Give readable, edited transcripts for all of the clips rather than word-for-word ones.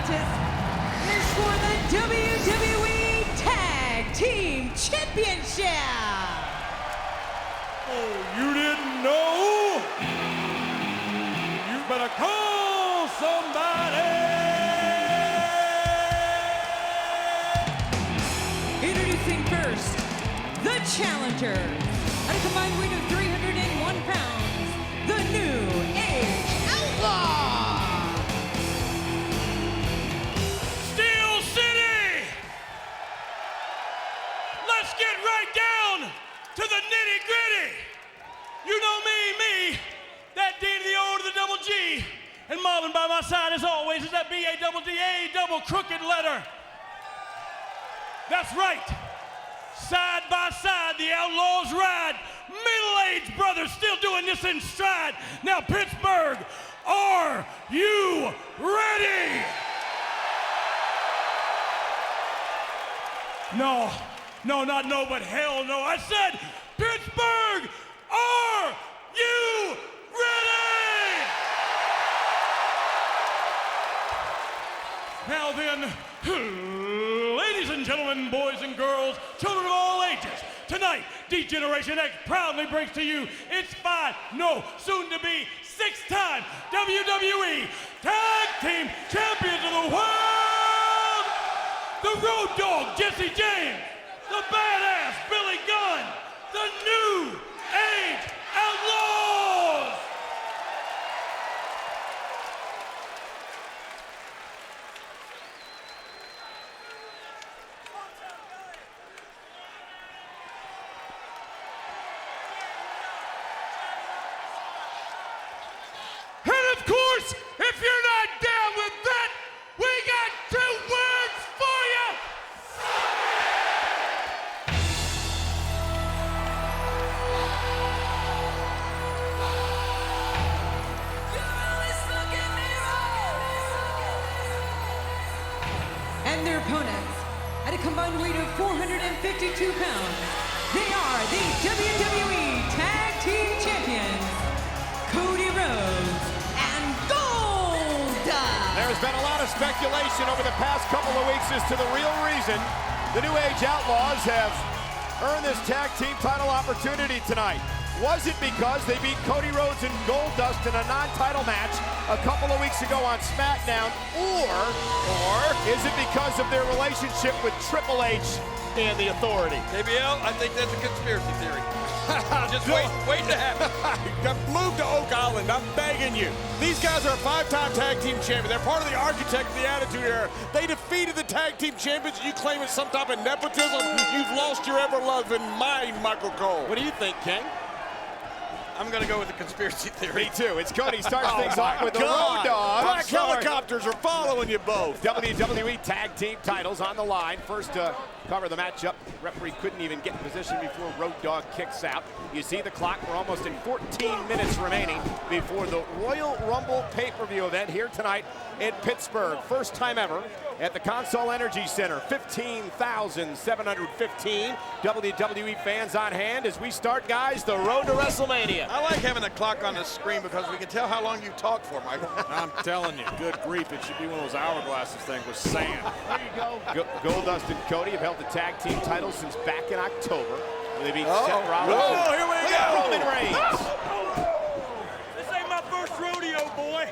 contest is for the WWE Tag Team Championship. Oh, you didn't know? You better call somebody. Introducing first, the challenger. At a combined weight of 301 pounds, the New Age Outlaw. Steel City! Let's get right down to the nitty-gritty. You know me, that D to the O to the double G. And Marlon by my side, as always, is that B-A-double-D-A double crooked letter. That's right. Side by side, the Outlaws ride. Middle-aged brothers still doing this in stride. Now, Pittsburgh, are you ready? No, not no, but hell no. I said, Pittsburgh, are you ready? Now then, ladies and gentlemen, boys and girls, children of all ages, tonight, D-Generation X proudly brings to you its soon to be six-time WWE Tag Team Champions of the World, the Road Dogg Jesse James, the Badass Billy Gunn, the New Age Outlaws. And of course, if you're not down with that, we got two words for you. And their opponents, at a combined weight of 452 pounds, they are the WWE Tag Team Champions, Cody Rhodes and Goldust. There's been a lot of speculation over the past couple of weeks as to the real reason the New Age Outlaws have earned this tag team title opportunity tonight. Was it because they beat Cody Rhodes and Goldust in a non-title match a couple of weeks ago on SmackDown, or is it because of their relationship with Triple H and the Authority? JBL, I think that's a conspiracy theory. Just waiting to happen. Move to Oak Island, I'm begging you. These guys are a five-time tag team champion. They're part of the architect of the Attitude Era. They defeated the tag team champions. You claim it's some type of nepotism? You've lost your ever-loving mind, Michael Cole. What do you think, King? I'm going to go with the conspiracy theory. Me too. It's Cody starts things off with the Road Dogg. Black helicopters are following you both. WWE Tag Team titles on the line. First to cover the matchup. Referee couldn't even get in position before Road Dogg kicks out. You see the clock. We're almost in 14 minutes remaining before the Royal Rumble pay-per-view event here tonight in Pittsburgh. First time ever at the Consol Energy Center. 15,715 WWE fans on hand as we start, guys, the road to WrestleMania. I like having a clock on the screen because we can tell how long you talked for, Michael. I'm telling you, good grief, it should be one of those hourglasses things with sand. There you go. Goldust and Cody have held the tag team titles since back in October. They beat Seth Rollins. Oh, here we go. Roman Reigns. This ain't my first rodeo, boy.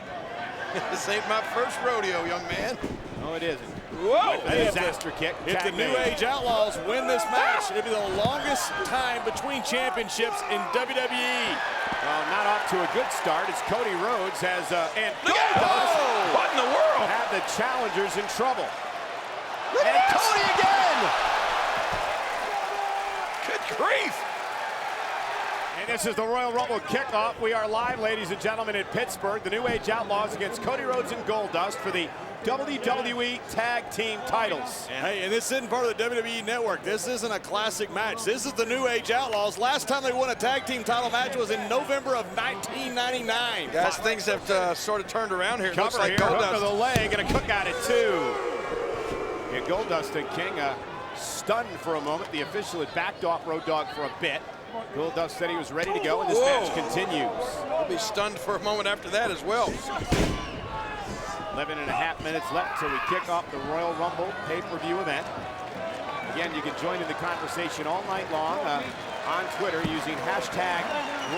This ain't my first rodeo, young man. No, it isn't. Whoa! A disaster kick. If the New Age Outlaws win this match, it'll be the longest time between championships in WWE. Well, not off to a good start as Cody Rhodes has, and Look at Goldust what in the world? have the challengers in trouble. And Cody again! Good grief. And this is the Royal Rumble kickoff. We are live, ladies and gentlemen, in Pittsburgh. The New Age Outlaws against Cody Rhodes and Goldust for the WWE Tag Team titles. And hey, and this isn't part of the WWE Network. This isn't a classic match. This is the New Age Outlaws. Last time they won a tag team title match was in November of 1999. Guys, things have sort of turned around here. It looks Cover like here, hook to Goldust. the leg, and a cook out at two. And Goldust and King stunned for a moment. The official had backed off Road Dogg for a bit. Goldust said he was ready to go, and this match continues. We'll be stunned for a moment after that as well. 11.5 minutes left till we kick off the Royal Rumble pay-per-view event. Again, you can join in the conversation all night long on Twitter using hashtag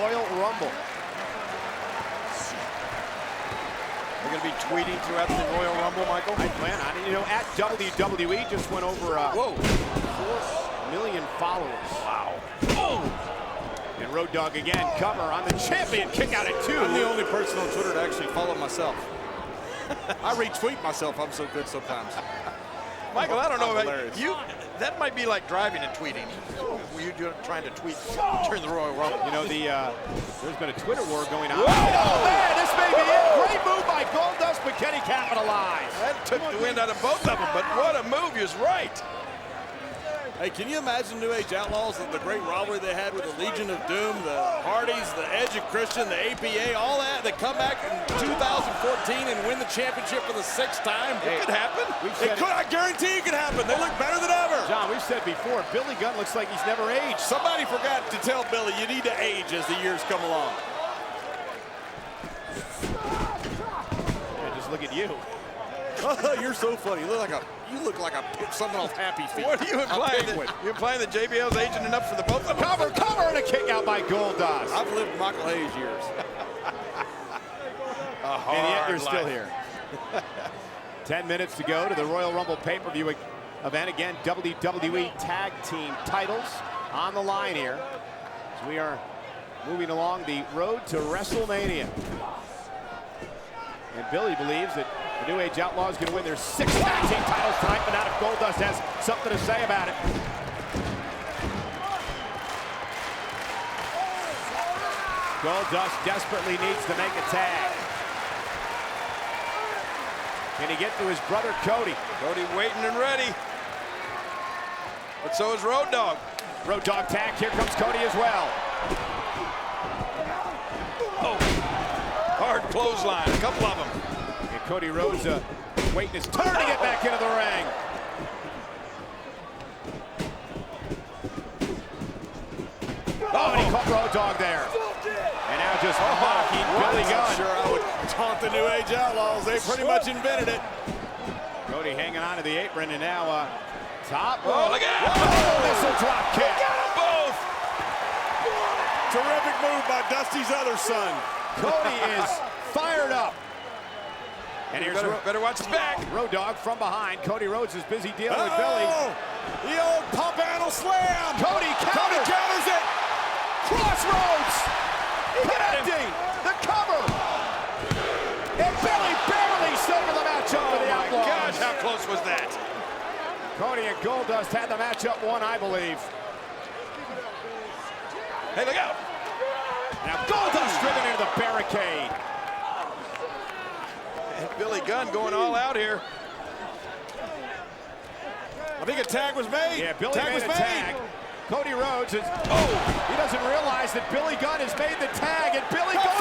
Royal Rumble. We're going to be tweeting throughout the Royal Rumble, Michael? I plan on it. You know, at WWE just went over 4 million followers. Wow. Oh! And Road Dogg again, cover on the champion, kick out at 2. I'm the only person on Twitter to actually follow myself. I retweet myself. I'm so good sometimes. Michael, I don't know Hilarious. about you. That might be like driving and tweeting. Were you trying to tweet during the Royal Rumble? You know, there's been a Twitter war going on. Oh, man, this may be it. Great move by Goldust, but can he capitalize? That took the wind out of both of them, but what a move. He was right. Hey, can you imagine New Age Outlaws, the great rivalry they had with the Legion of Doom, the Hardys, the Edge of Christian, the APA, all that? They come back in 2014 and win the championship for the 6th time. It could happen. It could. I guarantee it could happen. They look better than ever. John, we've said before, Billy Gunn looks like he's never aged. Somebody forgot to tell Billy you need to age as the years come along. Yeah, just look at you. You're so funny. You look like something off Happy Feet. What are you implying? You implying that JBL's aging enough for the both of them? Cover, and a kick out by Goldust. I've lived Michael Hayes years. And yet you're still here. 10 minutes to go to the Royal Rumble pay-per-view event. Again, WWE Tag Team titles on the line here. So we are moving along the road to WrestleMania. And Billy believes that the New Age Outlaws can win their 6th tag team titles tonight, but not if Goldust has something to say about it. Goldust desperately needs to make a tag. Can he get to his brother Cody? Cody waiting and ready. But so is Road Dogg. Road Dogg tag. Here comes Cody as well. Oh, hard clothesline, a couple of them. And Cody Rhodes waiting his turn to get back into the ring. Oh, and he caught Road Dogg there. And now just mocking Billy Gunn. Sure, I would taunt the New Age Outlaws. They pretty much invented it. Cody hanging on to the apron, and now top. Oh, look out! Missile drop kick. Got them both! Terrific move by Dusty's other son. Cody is fired up. And here's Better watch his back. Road Dogg from behind. Cody Rhodes is busy dealing with Billy. The old pump handle slam. Cody counters it. Crossroads. Connecting. The cover. And Billy barely saving the matchup for the Outlaws. Gosh, how close was that? Cody and Goldust had the matchup won, I believe. Hey, look out. Now Goldust driven into the barricade. And Billy Gunn going all out here. I think a tag was made. Yeah, Billy made a tag. Cody Rhodes is, he doesn't realize that Billy Gunn has made the tag, and Billy Gunn The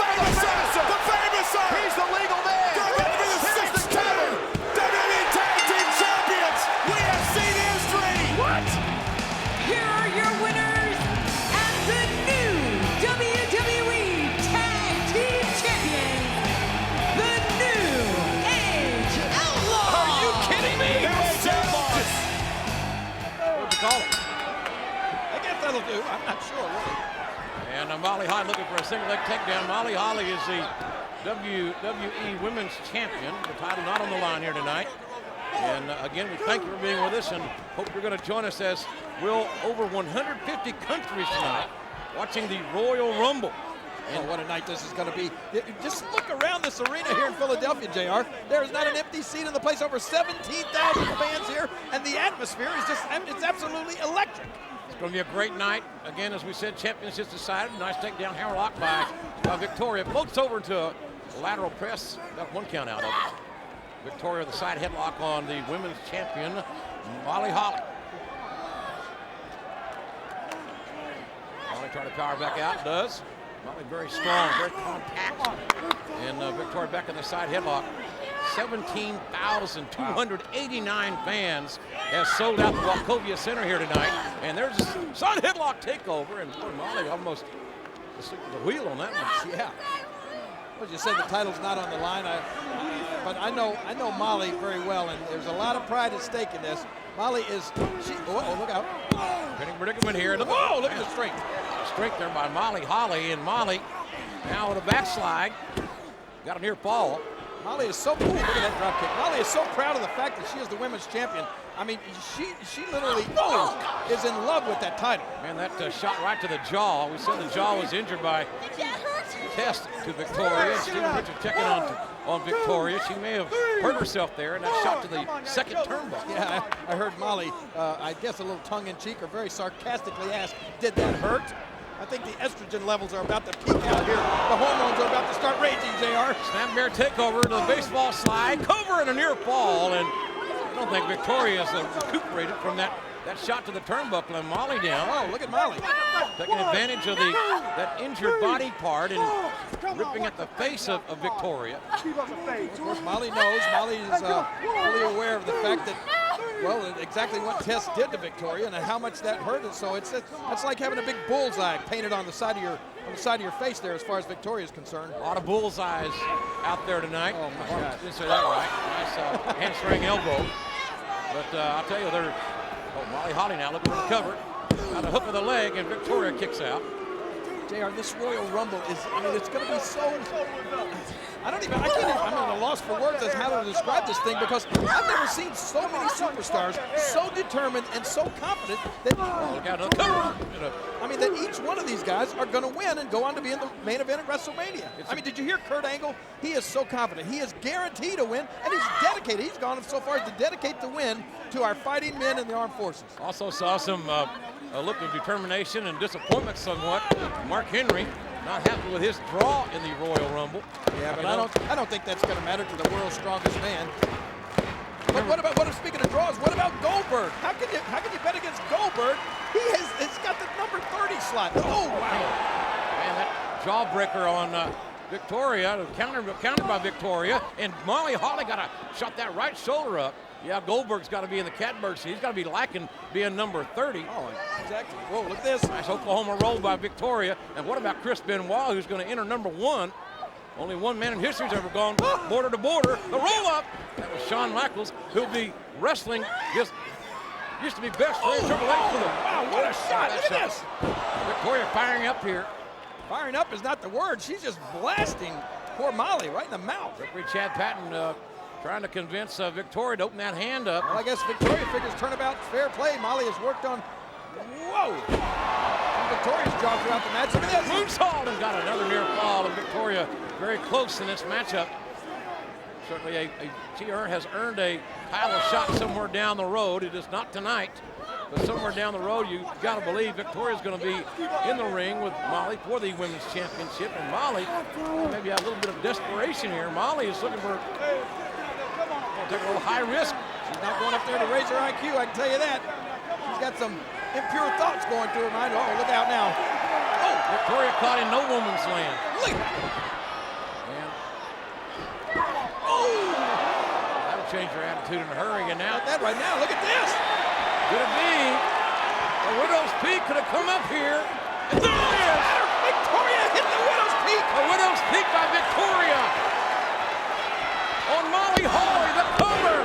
famous son. He's the legal man. They're going to be the 6th time WWE Tag Team Champions. We have seen history. What? Here are your winners and the new WWE Tag Team Champions, the New Age Outlaws. Are you kidding me? New Age Outlaws. What'd you call it? I guess that'll do. I'm not sure, really. And Molly Holly looking for a single leg takedown. Molly Holly is the WWE Women's Champion. The title not on the line here tonight. And again, we thank you for being with us and hope you're going to join us as we'll over 150 countries tonight watching the Royal Rumble. And what a night this is going to be. Just look around this arena here in Philadelphia, JR. There is not an empty seat in the place. Over 17,000 fans here, and the atmosphere is just, it's absolutely electric. It's going to be a great night. Again, as we said, champions just decided. Nice takedown hammerlock by Victoria. Floats over into a lateral press. Got one count out of it. Victoria, the side headlock on the women's champion, Molly Holly. Molly trying to power back out. Does. Molly very strong, very compact. And Victoria back in the side headlock. 17,289 fans has sold out the Wachovia Center here tonight. And there's a side headlock takeover. And poor Molly almost asleep at the wheel on that one. Yeah. Well, you said the title's not on the line. but I know Molly very well, and there's a lot of pride at stake in this. Molly is, oh, look out. Pinning predicament here. Look at the strength. Strength there by Molly Holly, and Molly now with a backslide. Got a near fall. Molly is so, look at that drop kick. Molly is so proud of the fact that she is the women's champion. I mean, she literally is in love with that title. Man, that shot right to the jaw. We said the jaw was injured by test to Victoria. Steven Richards checking on Victoria. She may have hurt herself there, and that shot to the second turnbuckle. Yeah, I heard Molly, I guess a little tongue-in-cheek or very sarcastically asked, did that hurt? I think the estrogen levels are about to peak out here. The hormones are about to start raging, JR. Snap bear takeover to the baseball slide, cover and a near fall, and I don't think Victoria has recuperated from that shot to the turnbuckle, and Molly down. Oh, look at Molly. Taking advantage of that injured body part and ripping at the face of Victoria. Of course, Molly knows. Molly is fully aware of the fact that, well, exactly what Tess did to Victoria and how much that hurt. So it's like having a big bullseye painted on the side of your face there, as far as Victoria is concerned. A lot of bullseyes out there tonight. Oh my gosh. Didn't say that right. Nice hamstring elbow. But I'll tell you, Molly Holly now looking for the cover. Got a hook of the leg, and Victoria kicks out. JR, this Royal Rumble is, I mean, it's going to be so, I'm at a loss for words as how to describe this thing, because I've never seen so many superstars so determined and so confident that, that each one of these guys are going to win and go on to be in the main event at WrestleMania. Did you hear Kurt Angle? He is so confident. He is guaranteed to win, and he's dedicated. He's gone so far as to dedicate the win to our fighting men in the armed forces. Also saw some a look of determination and disappointment somewhat. Mark Henry not happy with his draw in the Royal Rumble. Yeah, but I don't think that's going to matter to the world's strongest man. But what if, speaking of draws, what about Goldberg? How can you bet against Goldberg? He's got the number 30 slot. Oh wow! Man, that jawbreaker on Victoria, countered by Victoria, and Molly Holly shot that right shoulder up. Yeah, Goldberg's got to be in the catbird seat. He's got to be liking being number 30. Oh, exactly. Whoa, look at this. Nice Oklahoma roll by Victoria. And what about Chris Benoit, who's going to enter number 1? Only one man in history's ever gone border to border. The roll up. That was Shawn Michaels, who'll be wrestling his used to be best friend Triple H for the. Wow, what a shot. Look at this. Victoria firing up here. Firing up is not the word. She's just blasting poor Molly right in the mouth. Referee Chad Patton trying to convince Victoria to open that hand up. Well, I guess Victoria figures turnabout fair play. Molly has worked on, Victoria's job throughout the match. Look at this. Moonsault and got another near fall, and Victoria very close in this matchup. Certainly she has earned a title shot somewhere down the road. It is not tonight, but somewhere down the road, you've got to believe Victoria's going to be in the ring with Molly for the Women's Championship. And Molly, maybe a little bit of desperation here. Molly is looking for take a little high risk. She's not going up there to raise her IQ, I can tell you that. She's got some impure thoughts going through her mind. Oh, look out now. Oh, Victoria caught in no woman's land. Look at that. That'll change her attitude in a hurry. And now, like that right now, look at this. Could it be the Widow's Peak could have come up here? And there it is. Victoria hit the Widow's Peak. The Widow's Peak by Victoria. On Molly Holly, the cover.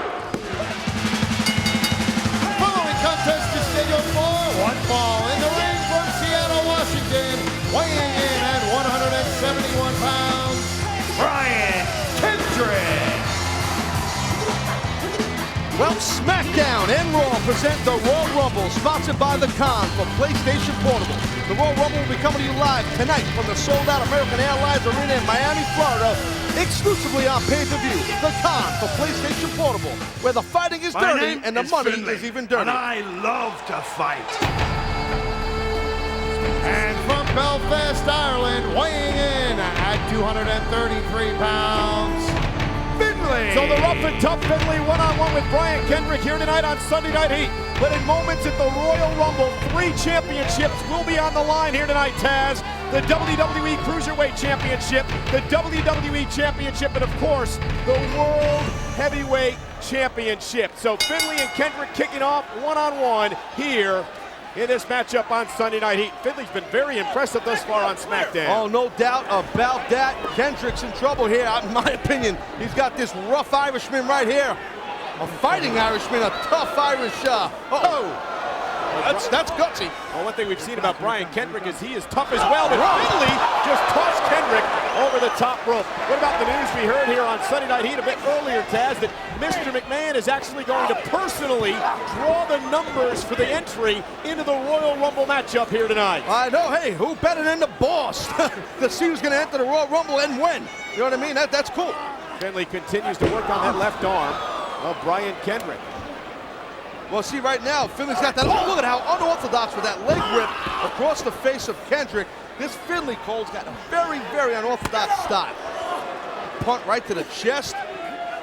Following contest is scheduled for one fall in the ring from Seattle, Washington, weighing in at 171 pounds, Brian Kendrick. Well, SmackDown and Raw present the Royal Rumble, sponsored by The Con for PlayStation Portable. The Royal Rumble will be coming to you live tonight from the sold-out American Airlines Arena in Miami, Florida, exclusively on pay-per-view. The Con for PlayStation Portable, where the fighting is dirty and the money is even dirty. And I love to fight. And from Belfast, Ireland, weighing in at 233 pounds, Finlay. So the rough and tough Finlay one-on-one with Brian Kendrick here tonight on Sunday Night Heat. But in moments at the Royal Rumble, 3 championships will be on the line here tonight, Taz. The WWE Cruiserweight Championship, the WWE Championship, and of course, the World Heavyweight Championship. So Finlay and Kendrick kicking off one-on-one here in this matchup on Sunday Night Heat. Finley's been very impressive thus far on SmackDown. Oh, no doubt about that. Kendrick's in trouble here, in my opinion. He's got this rough Irishman right here. A fighting Irishman, a tough Irish. That's gutsy. Well, one thing we've seen about Brian Kendrick is he is tough as well, but Finley just tossed Kendrick over the top rope. What about the news we heard here on Sunday Night Heat a bit earlier, Taz, that Mr. McMahon is actually going to personally draw the numbers for the entry into the Royal Rumble matchup here tonight? I know. Hey, who better than the boss to see who's going to enter the Royal Rumble and when? You know what I mean? That's cool. Finley continues to work on that left arm of Brian Kendrick. Well, see, right now, Finley's got that. Oh, look at how unorthodox with that leg whip across the face of Kendrick. This Finley, Cole's got a very, very unorthodox style. Punt right to the chest.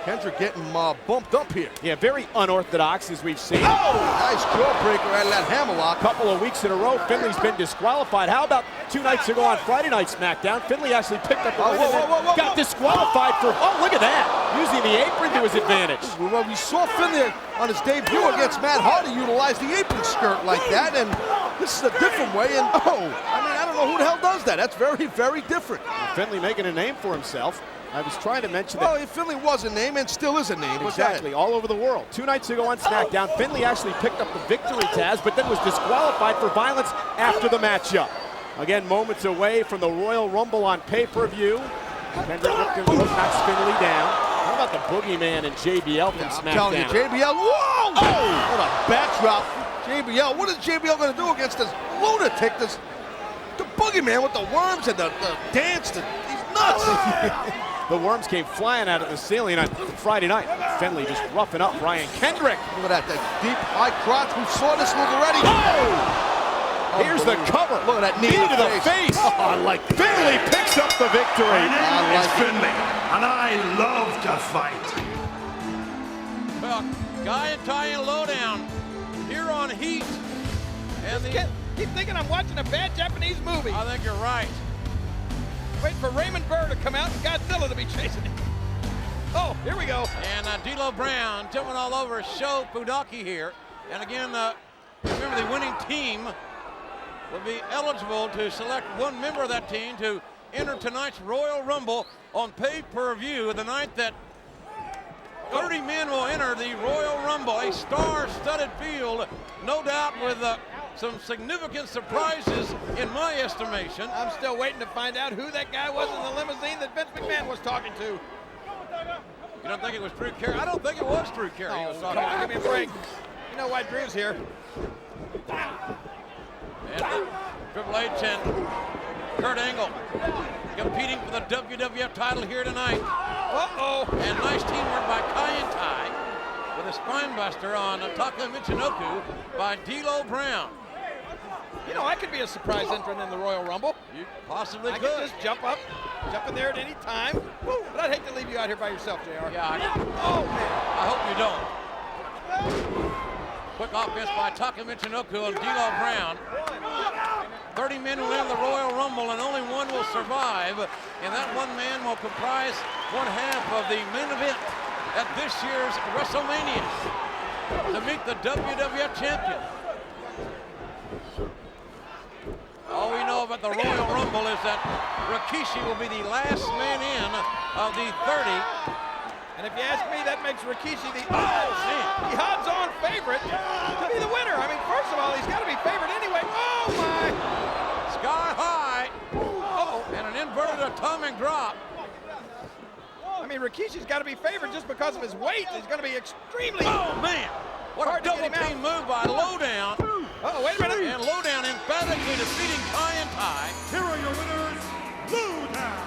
Kendrick getting bumped up here. Yeah, very unorthodox, as we've seen. Oh, nice jawbreaker out of that hammerlock. Couple of weeks in a row, Finley's been disqualified. How about 2 nights ago on Friday Night SmackDown? Finley actually picked up the win and got disqualified for, oh, look at that, using the apron to his advantage. Well, we saw Finley on his debut against Matt Hardy utilize the apron skirt like that, and this is a different way, and I mean, I don't know who the hell does that. That's very, very different. Finley making a name for himself. I was trying to mention that. Well, Finley was a name and still is a name. Exactly, all over the world. 2 nights ago on SmackDown, Finley actually picked up the victory, Taz, but then was disqualified for violence after the matchup. Again, moments away from the Royal Rumble on pay-per-view. Kendrick knocks Finley down. How about the Boogeyman and JBL from SmackDown? I'm telling you, JBL, whoa! Oh! What a backdrop. JBL, what is JBL going to do against this lunatic, the Boogeyman with the worms and the dance? He's nuts. The worms came flying out of the ceiling on Friday night. Finley just roughing up Brian Kendrick. Look at that deep high crotch. We saw this move already. Oh! Here's the cover. Look at that knee to the face. Oh, I like it. Finley picks up the victory. My name is Finley, and I love to fight. Well, Guy and Ty and Lowdown here on Heat. And Keep thinking I'm watching a bad Japanese movie. I think you're right. Waiting for Raymond Burr to come out and Godzilla to be chasing him. Oh, here we go. And D'Lo Brown jumping all over Sho Fudaki here. And again, remember the winning team will be eligible to select one member of that team to enter tonight's Royal Rumble on pay-per-view, the night that 30 men will enter the Royal Rumble, a star-studded field, no doubt with some significant surprises in my estimation. I'm still waiting to find out who that guy was in the limousine that Vince McMahon was talking to. You don't think it was Drew Carey? I don't think it was Drew Carey he was talking Come on, to. give me a break. You know why Drew's here. And Triple H and Kurt Angle competing for the WWF title here tonight. Uh-oh. And nice teamwork by Kai and Tai with a spine buster on Taka Michinoku by D'Lo Brown. You know, I could be a surprise entrant in the Royal Rumble. You possibly I could. could just jump in there at any time. Woo, but I'd hate to leave you out here by yourself, JR. Yeah, Oh, man. I hope you don't. Quick offense by Taka Michinoku and D'Lo Brown. 30 men will enter the Royal Rumble and only one will survive. And that one man will comprise one half of the main event at this year's WrestleMania to meet the WWF champion. All we know about the Royal Rumble is that Rikishi will be the last man in of the 30. And if you ask me, that makes Rikishi the odds-on favorite to be the winner. I mean, first of all, he's got to be favored anyway. Oh, my. Sky high. And an inverted atomic drop. I mean, Rikishi's got to be favored just because of his weight. He's going to be extremely... Oh, man. What a double team move by Lowdown. Oh, wait a minute. And Lowdown emphatically defeating Kai and Tai. Here are your winners, Lowdown.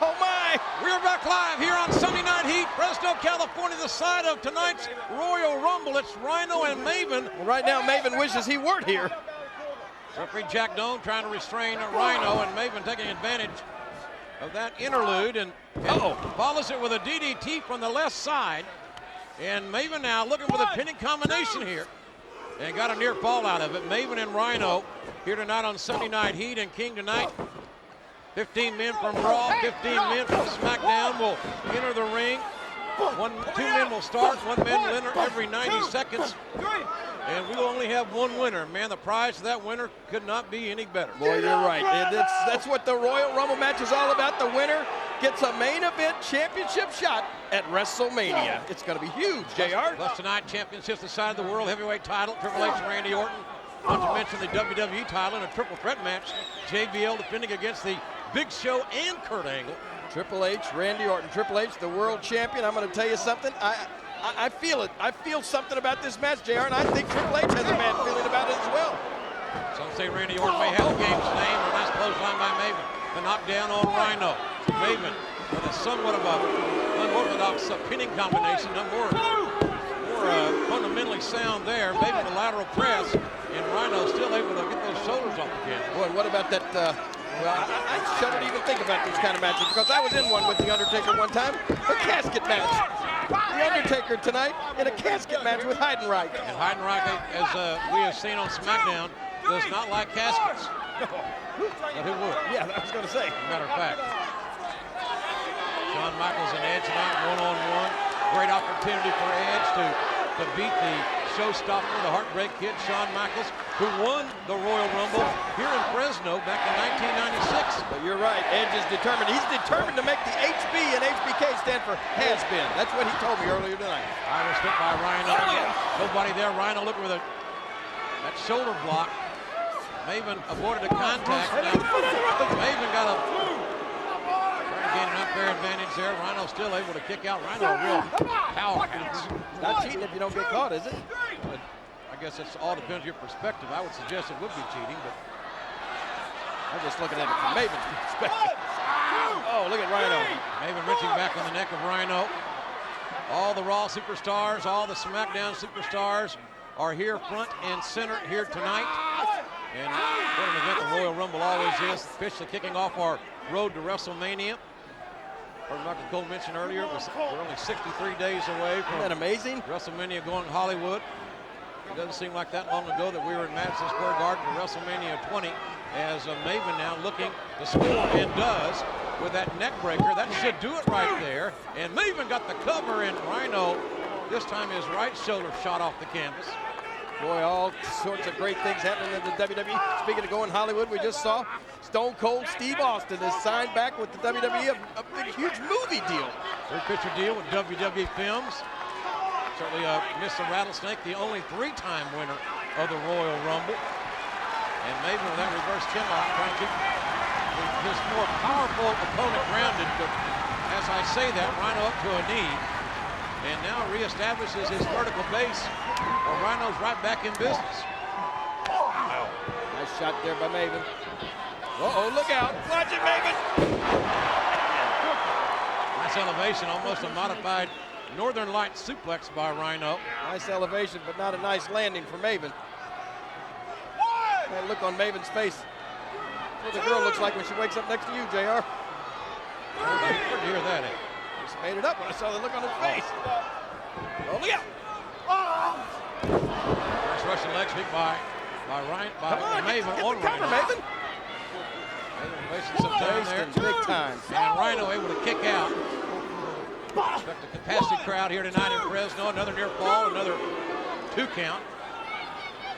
Oh, my. We're back live here on Sunday Night Heat, Fresno, California, the side of tonight's Royal Rumble. It's Rhino and Maven. Well, right now, Maven wishes he weren't here. Referee Jack Doan trying to restrain Rhino, and Maven taking advantage of that interlude and follows it with a DDT from the left side. And Maven now looking for the pinning combination here. And got a near fall out of it. Maven and Rhino here tonight on Sunday Night Heat, and King tonight. 15 men from Raw, 15 men from SmackDown will enter the ring. Two men will start, one man will enter every 90 seconds. And we will only have one winner. Man, the prize for that winner could not be any better. Boy, you're right. And that's what the Royal Rumble match is all about. The winner gets a main event championship shot at WrestleMania. It's going to be huge, JR. Plus tonight, championships decide the World Heavyweight title. Triple H and Randy Orton. Not to mention the WWE title in a triple threat match. JBL defending against the Big Show and Kurt Angle. Triple H, Randy Orton. Triple H, the world champion. I'm going to tell you something. I feel it. I feel something about this match, JR, and I think Triple H has a bad feeling about it as well. Some say Randy Orton may have the game's name, or nice clothesline by Maven. The knockdown on Rhino. Maven with a somewhat of a unorthodox pinning combination. More fundamentally sound there. Maven the lateral press, and Rhino still able to get those shoulders off the canvas. Boy, what about that? Well, I shudder to even think about these kind of matches because I was in one with The Undertaker one time, a casket match. The Undertaker tonight in a casket match with Heidenreich. And Heidenreich, as we have seen on SmackDown, does not like caskets. But who would? Yeah, I was going to say. Matter of fact. Shawn Michaels and Edge tonight, one-on-one. Great opportunity for Edge to beat the showstopper, the Heartbreak Kid, Shawn Michaels, who won the Royal Rumble here in Fresno back in 1996. But you're right, Edge is determined. He's determined to make the HB and HBK stand for has been. That's what he told me earlier tonight. Irish whip by Rhino. Nobody there. Rhino looking with that shoulder block. Maven avoided a contact. Now, Maven got trying to gain an unfair advantage there. Rhino still able to kick out. Rhino a real powerhouse. Not cheating if you don't get caught, is it? But I guess it all depends on your perspective. I would suggest it would be cheating, but I'm just looking at it from Maven's perspective. Oh, look at Rhino. Maven reaching back on the neck of Rhino. All the Raw superstars, all the SmackDown superstars are here front and center here tonight. And what an event the Royal Rumble always is. Officially kicking off our road to WrestleMania. Heard Michael Cole mention earlier, we're only 63 days away from Isn't that amazing? WrestleMania going to Hollywood. It doesn't seem like that long ago that we were in Madison Square Garden for WrestleMania 20, as Maven now looking to score, and does with that neck breaker. That should do it right there. And Maven got the cover, and Rhino, this time his right shoulder shot off the canvas. Boy, all sorts of great things happening in the WWE. Speaking of going Hollywood, we just saw Stone Cold Steve Austin has signed back with the WWE, a big, huge movie deal. Third picture deal with WWE Films. Certainly Mr. Rattlesnake, the only three-time winner of the Royal Rumble. And Maven with that reverse chin lock trying to keep his more powerful opponent grounded. But as I say that, Rhino up to a knee. And now reestablishes his vertical base. Well, Rhino's right back in business. Wow. Nice shot there by Maven. Uh-oh, look out. Watch it, Maven. Nice elevation, almost a modified Northern Light suplex by Rhino. Nice elevation, but not a nice landing for Maven. That look on Maven's face. That's what the girl looks like when she wakes up next to you, JR. Where'd you hear that at? Just made it up when I saw the look on his face. Oh, look out. First Russian leg sweep by Maven on cover, Rhino. Maven. Maven wasting some time there. Big time. And Rhino able to kick out. Expect a capacity crowd here tonight in Fresno. Another near fall, another 2 count.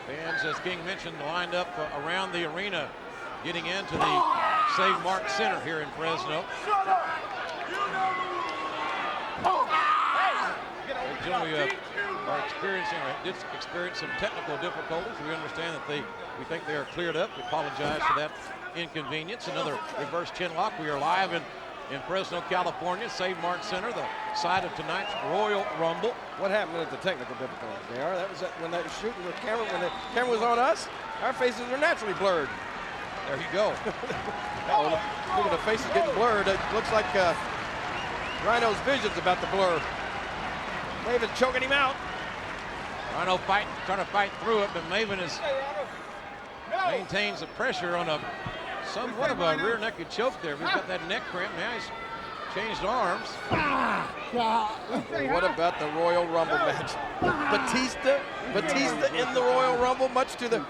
Fans, as King mentioned, lined up around the arena, getting into the St. Mark Center here in Fresno. We are did experience some technical difficulties. We understand that we think they are cleared up. We apologize for that inconvenience. Another reverse chin lock. We are live in Fresno, California, St. Mark Center, the site of tonight's Royal Rumble. What happened with the technical difficulties, JR? That was when they were shooting the camera, when the camera was on us, our faces were naturally blurred. There you go. Oh, look at the faces getting blurred. It looks like Rhino's vision's about to blur. Maven's choking him out. Rhino trying to fight through it, but Maven maintains the pressure on somewhat of a rear naked choke there. He's got that neck cramp. Now he's changed arms. What about the Royal Rumble match? Batista in the Royal Rumble, much to the,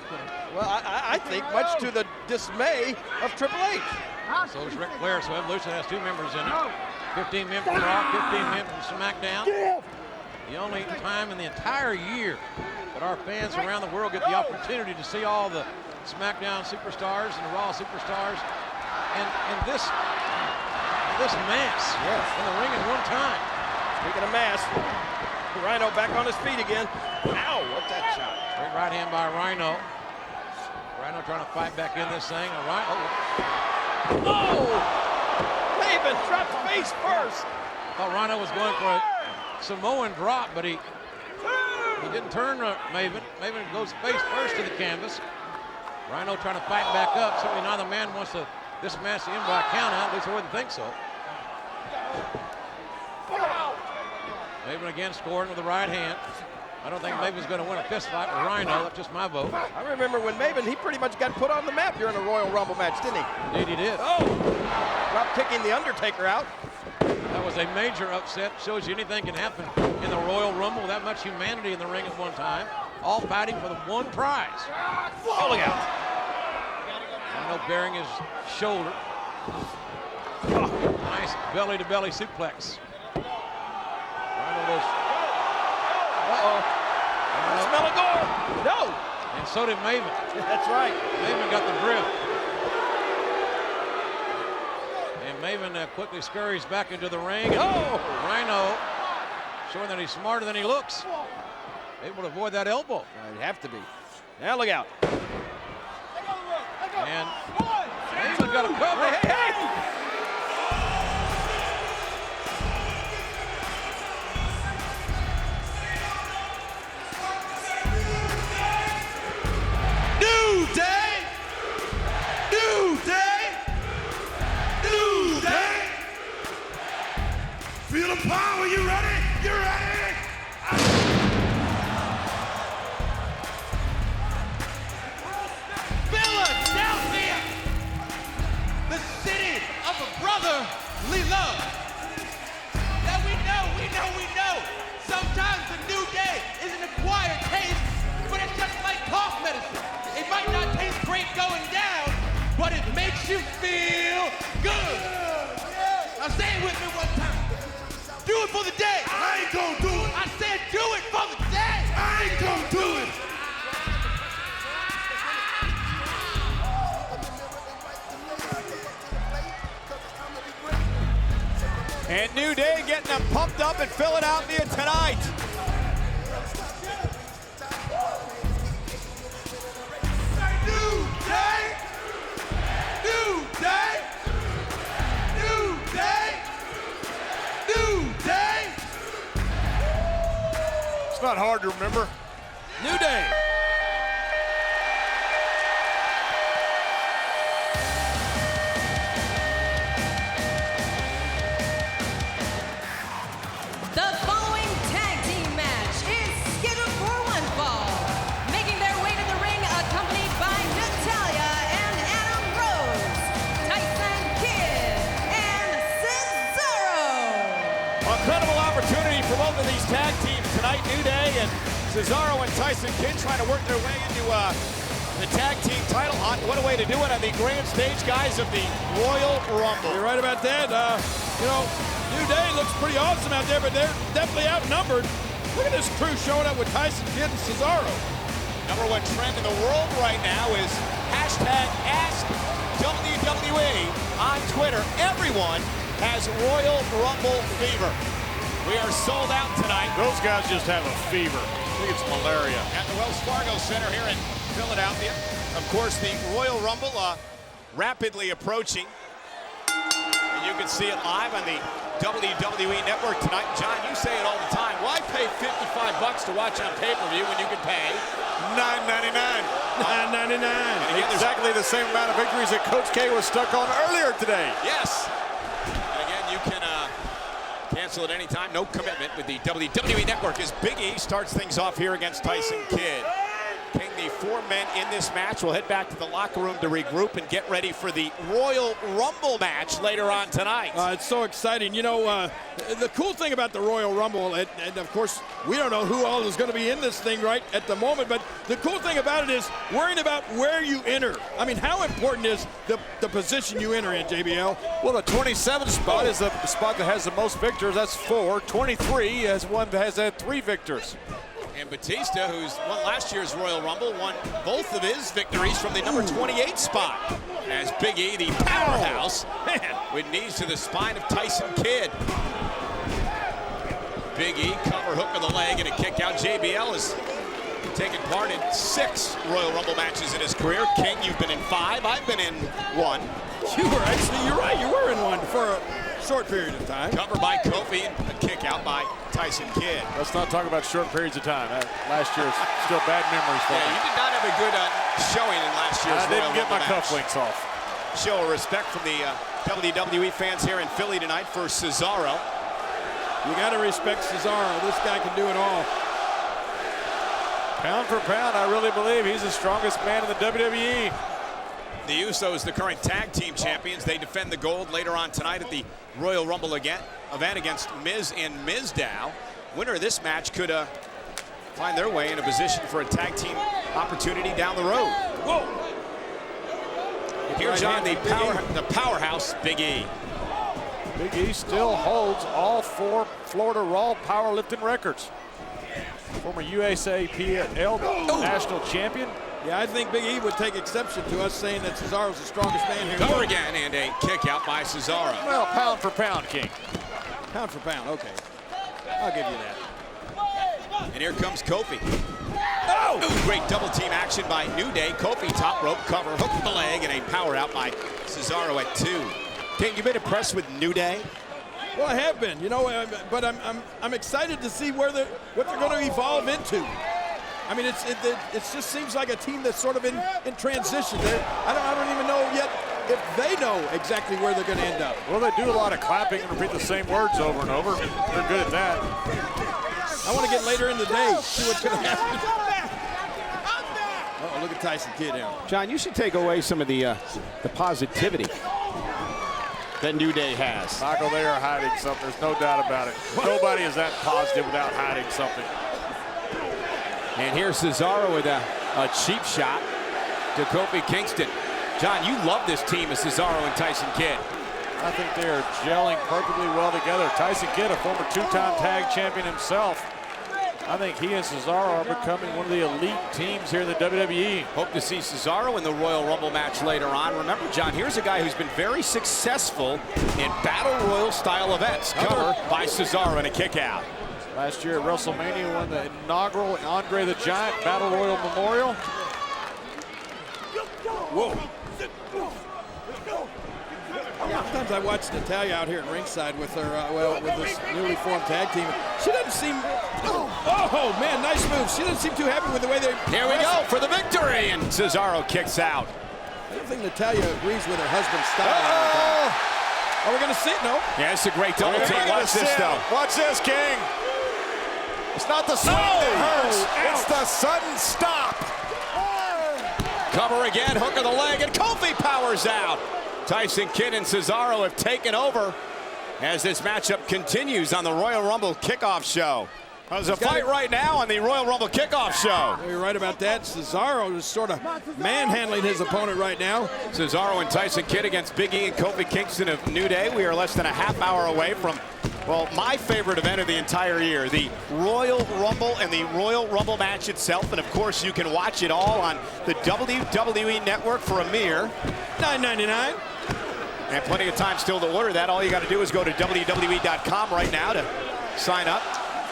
well, I think much to the dismay of Triple H. So is Ric Flair. So Evolution has 2 members in it. 15 men from Raw, 15 men from SmackDown. The only time in the entire year that our fans around the world get the opportunity to see all the SmackDown superstars and the Raw superstars and this mass in the ring at one time. Speaking of mass, Rhino back on his feet again. Ow, what's that shot? Straight right hand by Rhino. Rhino trying to fight back in this thing. Oh! Maven dropped face first. I thought Rhino was going for a Samoan drop, but he didn't turn Maven. Maven goes face first to the canvas. Rhino trying to fight back up. Certainly neither man wants this match to end by a count out. At least I wouldn't think so. Maven again scoring with the right hand. I don't think Maven's going to win a fist fight with Rhino. That's just my vote. I remember when Maven, he pretty much got put on the map during the Royal Rumble match, didn't he? Indeed he did. Oh! Drop kicking the Undertaker out. That was a major upset. Shows you anything can happen in the Royal Rumble. That much humanity in the ring at one time. All fighting for the one prize. Oh, look out. Rhino bearing his shoulder. Nice belly-to-belly suplex. Rhino goes. Uh-oh. Smell of gore. No. And so did Maven. That's right. Maven got the drift. And Maven quickly scurries back into the ring. And Rhino showing that he's smarter than he looks. Able to avoid that elbow. I'd have to be. Now look out. And Maven got a cover. Hey. New day! New day! New day! Feel the power, you ready? You ready? Philadelphia, the city of brotherly love. Now we know. Sometimes the new day is an acquired taste, but it's just like cough medicine. It might not taste great going down, but it makes you feel good. Now say it with me one time. Do it for the day. I ain't gonna do it. I said do it for the day. I ain't gonna do it. And New Day getting them pumped up in Philadelphia tonight. New day! New day! New day! New day! It's not hard to remember. New Day. The following tag team match is scheduled for one fall. Making their way to the ring accompanied by Natalya and Adam Rose, Tyson Kidd, and Cesaro. Incredible opportunity for both of these tag teams tonight. New Day and Cesaro and Tyson Kidd trying to work their way into the tag team title hunt. What a way to do it on the grand stage, guys, of the Royal Rumble. You're right about that. New Day looks pretty awesome out there, but they're definitely outnumbered. Look at this crew showing up with Tyson Kidd and Cesaro. Number one trend in the world right now is #AskWWE on Twitter. Everyone has Royal Rumble fever. We are sold out tonight. Those guys just have a fever. I think it's malaria. At the Wells Fargo Center here in Philadelphia. Of course, the Royal Rumble rapidly approaching. And you can see it live on the WWE Network tonight. John, you say it all the time. Why pay $55 to watch on pay-per-view when you can pay $9.99. $9.99. Exactly the same amount of victories that Coach K was stuck on earlier today. Yes. And again, you can cancel at any time. No commitment with the WWE Network as Big E starts things off here against Tyson Kidd. King, the 4 men in this match will head back to the locker room to regroup and get ready for the Royal Rumble match later on tonight. It's so exciting. You know, the cool thing about the Royal Rumble, and of course, we don't know who all is going to be in this thing right at the moment, but the cool thing about it is worrying about where you enter. I mean, how important is the position you enter in, JBL? Well, the 27th spot is the spot that has the most victors. That's 4. 23 is one that has had 3 victors. And Batista, who's won last year's Royal Rumble, won both of his victories from the number 28 spot. As Big E, the powerhouse, with knees to the spine of Tyson Kidd. Big E, cover hook of the leg and a kick out. JBL has taken part in 6 Royal Rumble matches in his career. King, you've been in 5. I've been in 1. You're right, you were in 1 for a short period of time. Cover by Kofi and a kick out by Tyson Kidd. Let's not talk about short periods of time. Last year is still bad memories for me. You did not have a good showing in last year's I didn't Royal get my Rumble match. cufflinks off. Show of respect from the WWE fans here in Philly tonight for Cesaro. You got to respect Cesaro. This guy can do it all. Pound for pound, I really believe he's the strongest man in the WWE. The Usos, the current tag team champions, they defend the gold later on tonight at the Royal Rumble event against Miz and Mizdow. Winner of this match could find their way in a position for a tag team opportunity down the road. Whoa! And here's John, the powerhouse, Big E. Big E still holds all 4 Florida Raw powerlifting records. Former USAPL national champion. Yeah, I think Big E would take exception to us saying that Cesaro's the strongest man here. Cover again, and a kick out by Cesaro. Well, pound for pound, King. Pound for pound, okay. I'll give you that. And here comes Kofi. Oh! Ooh, great double team action by New Day. Kofi top rope cover, hook the leg, and a power out by Cesaro at 2. King, you been impressed with New Day? Well, I have been, you know, but I'm excited to see what they're going to evolve into. I mean, it just seems like a team that's sort of in transition. I don't even know yet if they know exactly where they're going to end up. Well, they do a lot of clapping and repeat the same words over and over. They're good at that. I want to get later in the day, see what's going to happen. Oh, look at Tyson Kidd now. John, you should take away some of the positivity that New Day has. Michael, they are hiding something. There's no doubt about it. Nobody is that positive without hiding something. And here's Cesaro with a cheap shot to Kofi Kingston. John, you love this team of Cesaro and Tyson Kidd. I think they are gelling perfectly well together. Tyson Kidd, a former 2-time tag champion himself. I think he and Cesaro are becoming one of the elite teams here in the WWE. Hope to see Cesaro in the Royal Rumble match later on. Remember, John, here's a guy who's been very successful in Battle Royal style events. Cover by Cesaro and a kick out. Last year at WrestleMania won the inaugural Andre the Giant Battle Royal Memorial. Whoa. Sometimes I watch Natalya out here at ringside with her, with this newly formed tag team. She doesn't seem, oh man, nice move. She doesn't seem too happy with the way they. Here we go for the victory, and Cesaro kicks out. I don't think Natalya agrees with her husband's style. Are we going to see it? No. Yeah, it's a great double team. Watch this, though. Watch this, King. It's not the swing that hurts. It's the sudden stop. Cover again, hook of the leg, and Kofi powers out. Tyson Kidd and Cesaro have taken over as this matchup continues on the Royal Rumble kickoff show. There's a fight right now on the Royal Rumble kickoff show. You're right about that. Cesaro is sort of manhandling his opponent right now. Cesaro and Tyson Kidd against Big E and Kofi Kingston of New Day. We are less than a half hour away from, well, my favorite event of the entire year, the Royal Rumble and the Royal Rumble match itself. And of course, you can watch it all on the WWE Network for a mere $9.99. And plenty of time still to order that. All you got to do is go to WWE.com right now to sign up.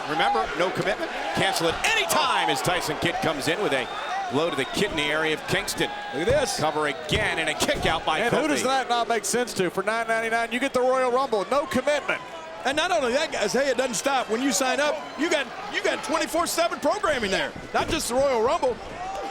Remember, no commitment. Cancel at any time as Tyson Kidd comes in with a Blow to the kidney area of Kingston. Look at this. Cover again and a kick out by And Kofi. who does that not make sense to? For $9.99, you get the Royal Rumble. No commitment. And not only that, guys, hey, it doesn't stop. When you sign up, you got 24/7 programming there. Not just the Royal Rumble.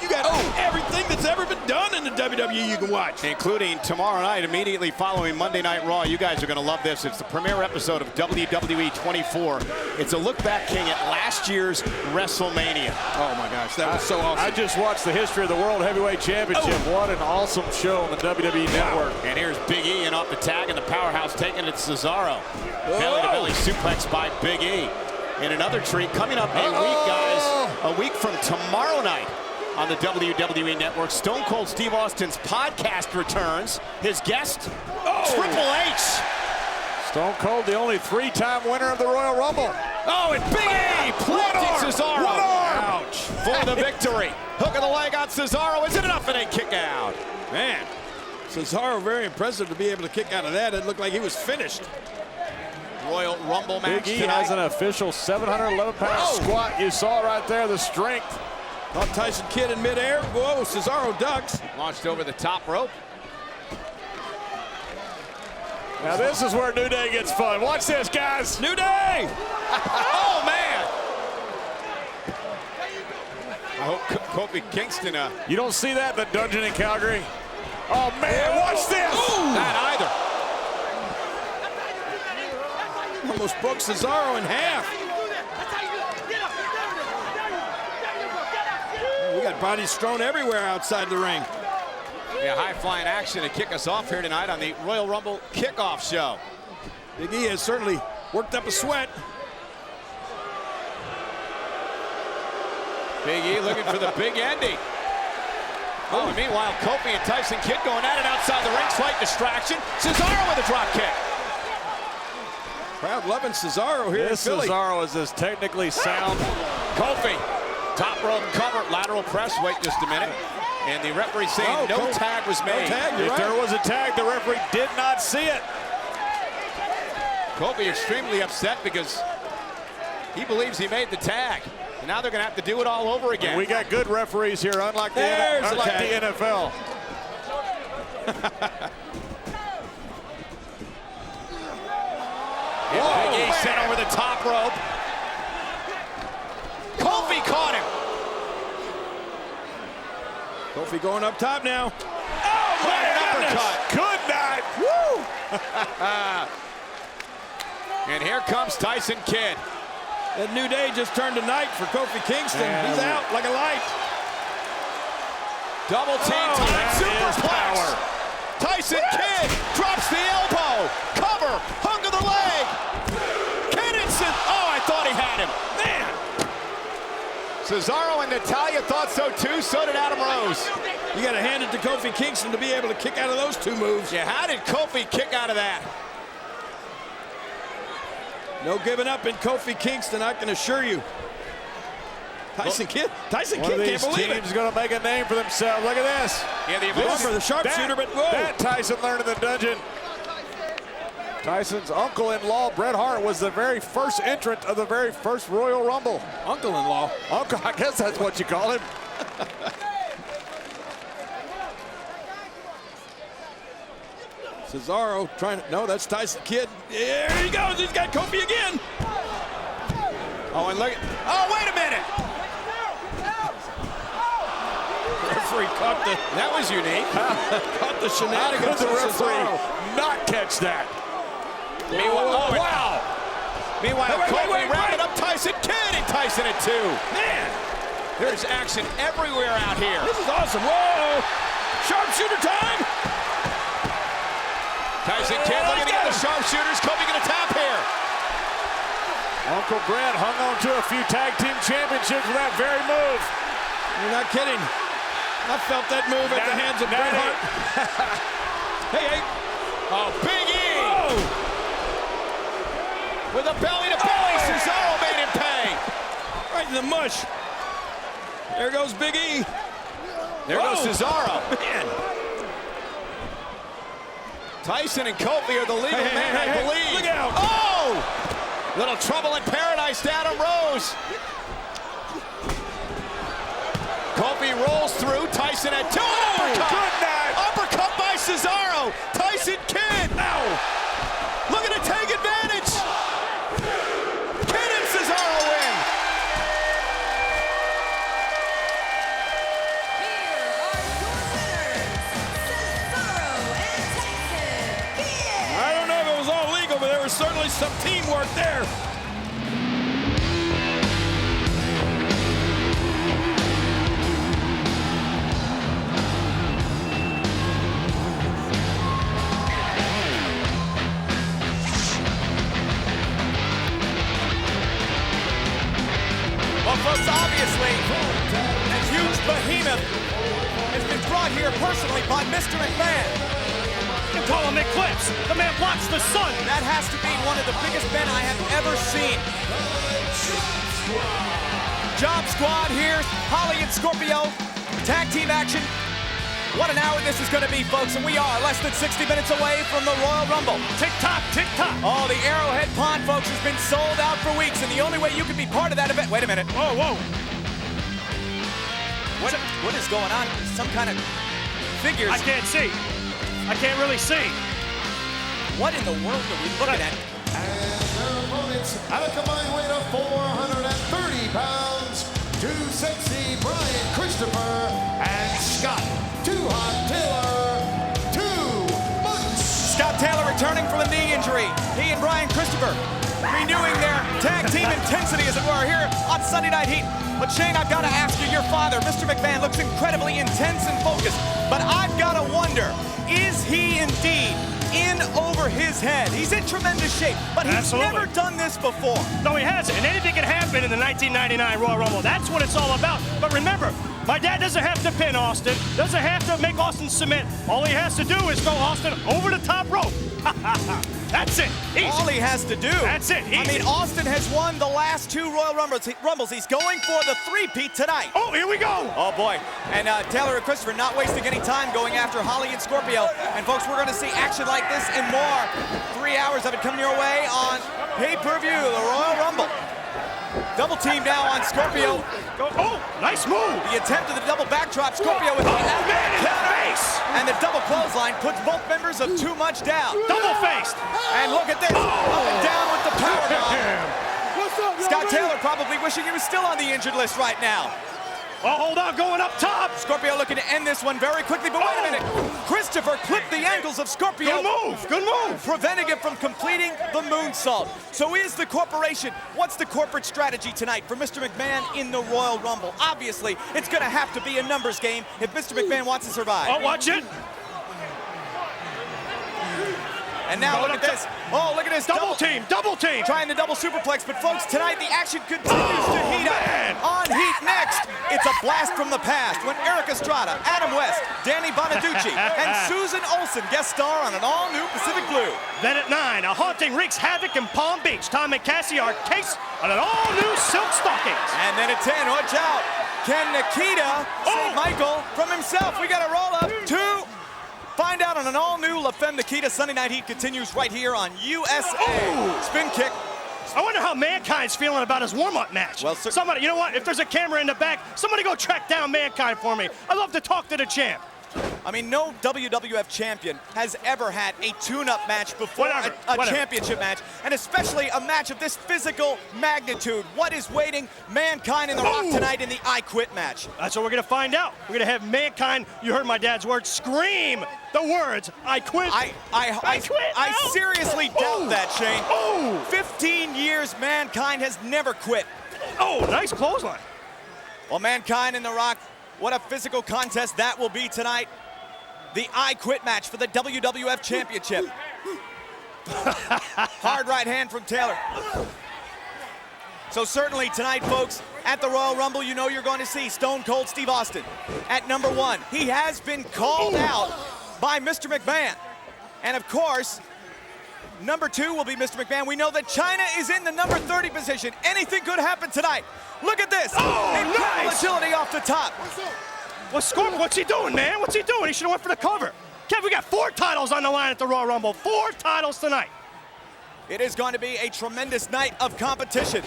You got everything that's ever been done in the WWE you can watch. Including tomorrow night, immediately following Monday Night Raw. You guys are going to love this. It's the premiere episode of WWE 24. It's a look back, King, at last year's WrestleMania. Oh, my gosh, that was so awesome. I just watched the history of the World Heavyweight Championship. What an awesome show on the WWE Network. And here's Big E in off the tag, and the powerhouse taking it to Cesaro. Belly-to-belly suplex by Big E. And another treat coming up a week, guys. A week from tomorrow night. On the WWE Network, Stone Cold Steve Austin's podcast returns. His guest, Triple H. Stone Cold, the only 3-time winner of the Royal Rumble. Oh, and Big E planted Cesaro. Ouch. For the victory. Hook of the leg on Cesaro. Is it enough? And a kick out. Man, Cesaro very impressive to be able to kick out of that. It looked like he was finished. Royal Rumble match Big E tonight. has an official 711-pound squat. You saw right there the strength. Caught Tyson Kidd in midair. Whoa, Cesaro ducks. Launched over the top rope. Now this is where New Day gets fun. Watch this, guys. New Day! Oh, man. I hope Kofi Kingston. You don't see that in the dungeon in Calgary. Oh, man, watch this. Not either. Almost broke Cesaro in half. We got bodies strewn everywhere outside the ring. Yeah, high-flying action to kick us off here tonight on the Royal Rumble kickoff show. Big E has certainly worked up a sweat. Big E looking for the big ending. Oh, and meanwhile, Kofi and Tyson Kidd going at it outside the ring. Slight distraction. Cesaro with a drop kick. Crowd loving Cesaro here This in Philly. Cesaro is as technically sound. Kofi, top rope cover, lateral press. Wait just a minute. And the referee saying no tag was made. No tag, If there was a tag, the referee did not see it. Kofi extremely upset because he believes he made the tag. And now they're going to have to do it all over again. We got good referees here, unlike the There's a tag. NFL. And Big E sent over the top rope. Kofi caught him. Kofi going up top now. Oh, my uppercut. Good night. Woo! And here comes Tyson Kidd. That New Day just turned to night for Kofi Kingston. Yeah, He's out like a light. Double team time superplex. Tyson Kidd drops the elbow. Cover. Hung to the leg. Kiddinson. Oh, I thought he had him. Man. Cesaro and Natalya thought so too. So did Adam Rose. You got to hand it to Kofi Kingston to be able to kick out of those two moves. Yeah, how did Kofi kick out of that? No giving up in Kofi Kingston, I can assure you. Tyson Kidd can't believe it. One of these teams going to make a name for themselves. Look at this. Yeah, the Going for the sharpshooter, but whoa. That Tyson learned in the dungeon. Tyson's uncle-in-law, Bret Hart, was the very first entrant of the very first Royal Rumble. Uncle-in-law. Uncle, I guess that's what you call him. Cesaro trying to, no, that's Tyson Kidd. There he goes, he's got Kofi again. Oh, and look, oh, wait a minute. Referee caught the, That was unique. caught the How shenanigans could the of referee Cesaro. not catch that? Meanwhile, Wow. Meanwhile, Wait, Kofi rounded up Tyson Kidd and Tyson at 2. Man, There's action everywhere out here. this is awesome. Whoa, sharpshooter time. Tyson Kidd looking to get the sharpshooters. Kofi gonna tap here. Uncle Bret hung on to a few tag team championships with that very move. You're not kidding. I felt that move at the hands of Bret Hart. Hey. Oh, Big E. Oh. With a belly to belly, Cesaro made him pay. Right in the mush. There goes Big E. There goes Cesaro. Man. Tyson and Kofi are the legal men, I believe. Look out. Oh! Little trouble in paradise to Adam Rose. Kofi canopy, rolls through. Tyson at 2. Uppercut by Cesaro. Tyson Kidd. Looking to take advantage. Kidd and Cesaro win. Here are your winners, Cesaro and Tyson Kidd. I don't know if it was all legal, but there was certainly some teamwork there. Well, folks, obviously, a huge behemoth has been brought here personally by Mr. McMahon. You call him Eclipse. The man blocks the sun. That has to be one of the biggest men I have ever seen. Job Squad here, Holly and Scorpio, tag team action. What an hour this is going to be, folks, and we are less than 60 minutes away from the Royal Rumble. Tick-tock, tick-tock. Oh, the Arrowhead Pond, folks, has been sold out for weeks, and the only way you can be part of that event... Wait a minute. Whoa, whoa. What is going on? Some kind of figures. I can't see. I can't really see. What in the world are we looking at? And their opponents at a combined weight of 430 pounds, 260 Brian Christopher and Scott Too Hot Taylor, 2 months. Scott Taylor returning from a knee injury. He and Brian Christopher renewing their tag team intensity, as it were, here on Sunday Night Heat. But Shane, I've got to ask you, your father, Mr. McMahon, looks incredibly intense and focused. But I've got to wonder, is he indeed in over his head? He's in tremendous shape, but he's never done this before. No, he hasn't, and anything can happen in the 1999 Royal Rumble. That's what it's all about. But remember, my dad doesn't have to pin Austin, doesn't have to make Austin submit. All he has to do is throw Austin over the top rope. That's it. Easy. All he has to do. That's it. Easy. I mean, Austin has won the last 2 Royal Rumbles. He's going for the 3-peat tonight. Oh, here we go. Oh, boy. And Taylor and Christopher not wasting any time going after Holly and Scorpio. And, folks, we're going to see action like this and more. 3 hours of it coming your way on pay-per-view, the Royal Rumble. Double team now on Scorpio. Oh, nice move. The attempt of the double backdrop. Scorpio with the man in the face. And the double clothesline puts both members of Too Much down. Double faced. And look at this. Up and down with the power bomb. Scott Taylor probably wishing he was still on the injured list right now. Oh, hold on, going up top. Scorpio looking to end this one very quickly, but wait a minute. Christopher clipped the ankles of Scorpio. Good move, good move. Preventing him from completing the moonsault. So is the corporation, what's the corporate strategy tonight for Mr. McMahon in the Royal Rumble? Obviously, it's going to have to be a numbers game if Mr. McMahon wants to survive. Oh, watch it. And now look at this. Oh, look at this. Double team, double team. Trying the double superplex, but folks, tonight the action continues to heat up. On Heat next, it's a blast from the past when Eric Estrada, Adam West, Danny Bonaducci, and Susan Olsen guest star on an all-new Pacific Blue. Then at 9, a haunting wreaks havoc in Palm Beach. Tom and Cassie are cased on an all-new silk stockings. And then at 10, watch out. Can Nikita save Michael from himself? We got a roll-up. 2. Find out on an all-new La Femme Nikita. Sunday Night Heat continues right here on USA. Spin kick. I wonder how Mankind's feeling about his warm-up match. Well, somebody, you know what? If there's a camera in the back, somebody go track down Mankind for me. I'd love to talk to the champ. I mean, no WWF champion has ever had a tune-up match before a championship match, and especially a match of this physical magnitude. What is waiting Mankind and The Rock tonight in the I Quit match? That's what we're going to find out. We're going to have Mankind, you heard my dad's words, scream the words, I quit. I quit. I seriously doubt that, Shane. 15 years Mankind has never quit. Oh, nice clothesline. Well, Mankind and The Rock, what a physical contest that will be tonight. The I Quit match for the WWF Championship. Hard right hand from Taylor. So certainly tonight, folks, at the Royal Rumble, you know you're going to see Stone Cold Steve Austin at number 1. He has been called out by Mr. McMahon. And of course, number 2 will be Mr. McMahon. We know that Chyna is in the number 30 position. Anything could happen tonight. Look at this. Incredible agility off the top. Well, Scorp, what's he doing, man? What's he doing? He should have went for the cover. Kev, we got 4 titles on the line at the Royal Rumble. 4 titles tonight. It is going to be a tremendous night of competition.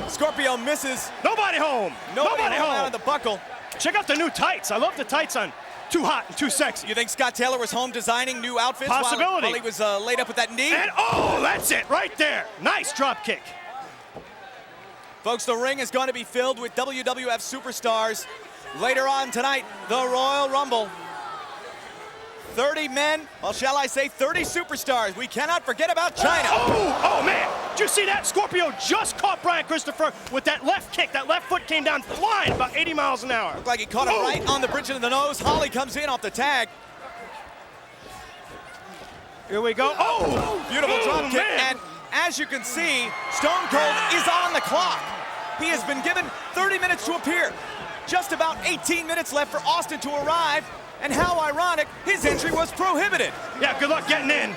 Scorpio misses. Nobody home. Nobody home out of the buckle. Check out the new tights. I love the tights on Too Hot and Too Sexy. You think Scott Taylor was home designing new outfits Possibility. while he was laid up with that knee? And oh, that's it right there. Nice drop kick. Folks, the ring is going to be filled with WWF superstars. Later on tonight, the Royal Rumble. 30 men, well, shall I say 30 superstars. We cannot forget about China. Oh man, did you see that? Scorpio just caught Brian Christopher with that left kick. That left foot came down flying about 80 miles an hour. Looked like he caught it right on the bridge of the nose. Holly comes in off the tag. Here we go. Oh, beautiful drop kick. Man. And as you can see, Stone Cold is on the clock. He has been given 30 minutes to appear. Just about 18 minutes left for Austin to arrive. And how ironic, his entry was prohibited. Yeah, good luck getting in.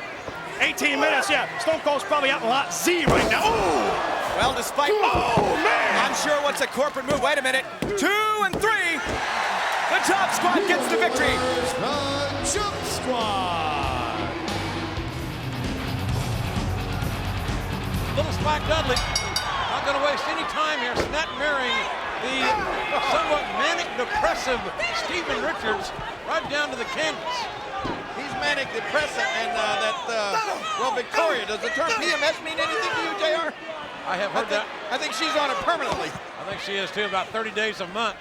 18 minutes, yeah. Stone Cold's probably out in lot Z right now. Oh! Well, despite... Oh, man! I'm sure what's a corporate move. Wait a minute. 2 and 3. The Chop Squad gets the victory. The Chop Squad. Little Spike Dudley, not going to waste any time here, snap mirroring the somewhat manic depressive Steven Richards right down to the canvas. He's manic depressive, and well, Victoria, does the term PMS mean anything to you, JR? I have heard that. I think she's on it permanently. I think she is too, about 30 days a month.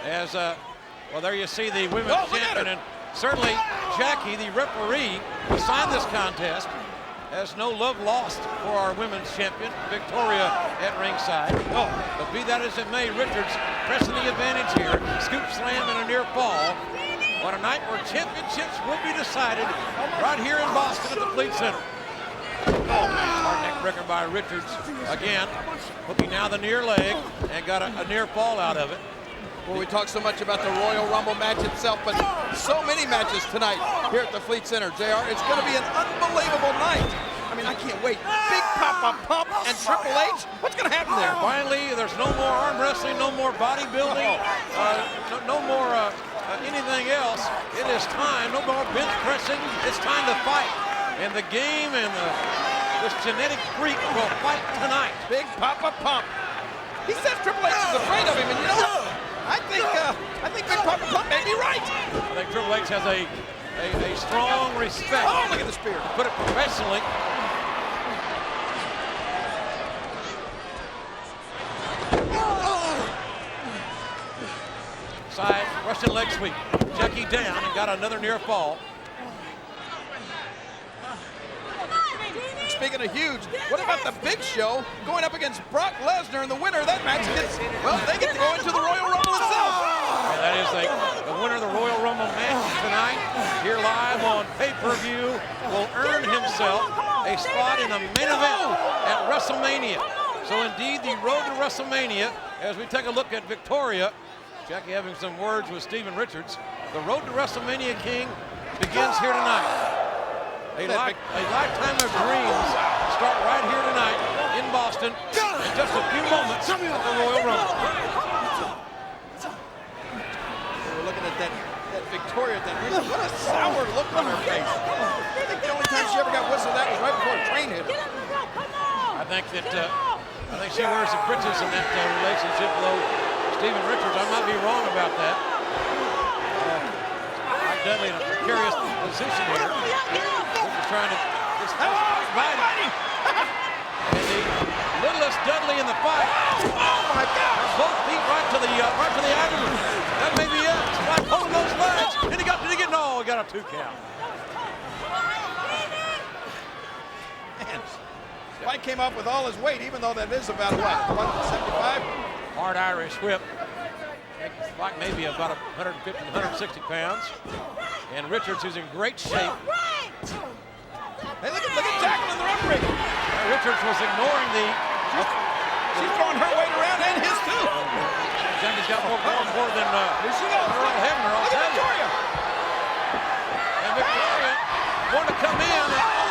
As, well, there you see the women's champion, and certainly Jackie, the referee, assigned this contest. Has no love lost for our women's champion, Victoria, at ringside. But be that as it may, Richards pressing the advantage here. Scoop slam and a near fall. On a night where championships will be decided right here in Boston at the Fleet Center. Oh, man, hard neck breaker by Richards again. Hooking now the near leg and got a near fall out of it. Well, we talk so much about the Royal Rumble match itself, but so many matches tonight here at the Fleet Center, JR. It's going to be an unbelievable night. I mean, I can't wait. Big Papa Pump and Triple H. What's going to happen there? Finally, there's no more arm wrestling, no more bodybuilding, no more anything else. It is time. No more bench pressing. It's time to fight. And the game and this genetic freak will fight tonight. Big Papa Pump. He says Triple H is afraid of him, and you know what? I think Big Papa Pump may be right. I think Triple H has a strong respect. Oh, look at the spear. Put it professionally. Side Russian leg sweep. Jackie down and got another near fall. Speaking of huge, what about the Big Show going up against Brock Lesnar, and the winner of that match gets, well, they get to go into the Royal Rumble itself. And that is the winner of the Royal Rumble match tonight, here live on pay-per-view, will earn himself a spot in the main event at WrestleMania. So indeed, the road to WrestleMania, as we take a look at Victoria, Jackie having some words with Steven Richards, the road to WrestleMania, King, begins here tonight. A lifetime of dreams start right here tonight in Boston in just a few moments at the Royal Rumble. We're looking at that Victoria, what a sour look on her face. I think the only time she ever got whistled at was right before a train hit her. I think she wears the britches in that relationship, though Steven Richards, I might be wrong about that. I'm definitely in a precarious position here. Trying to just fighting. And the littlest Dudley in the fight. Oh my God! Both feet right to the abdomen. That may be it. Spike holding those legs, and he got a 2 count. Man, Spike came up with all his weight, even though that is about what, 175? Hard Irish whip. Spike may be about 150, 160 pounds. And Richards, who's in great shape. Hey, look at Jacqueline, the referee. Richards was ignoring She's throwing her weight around and his too. Jackie's got more than here she goes. Earl Hebner, I'll tell you. Victoria. And Victoria going to come in.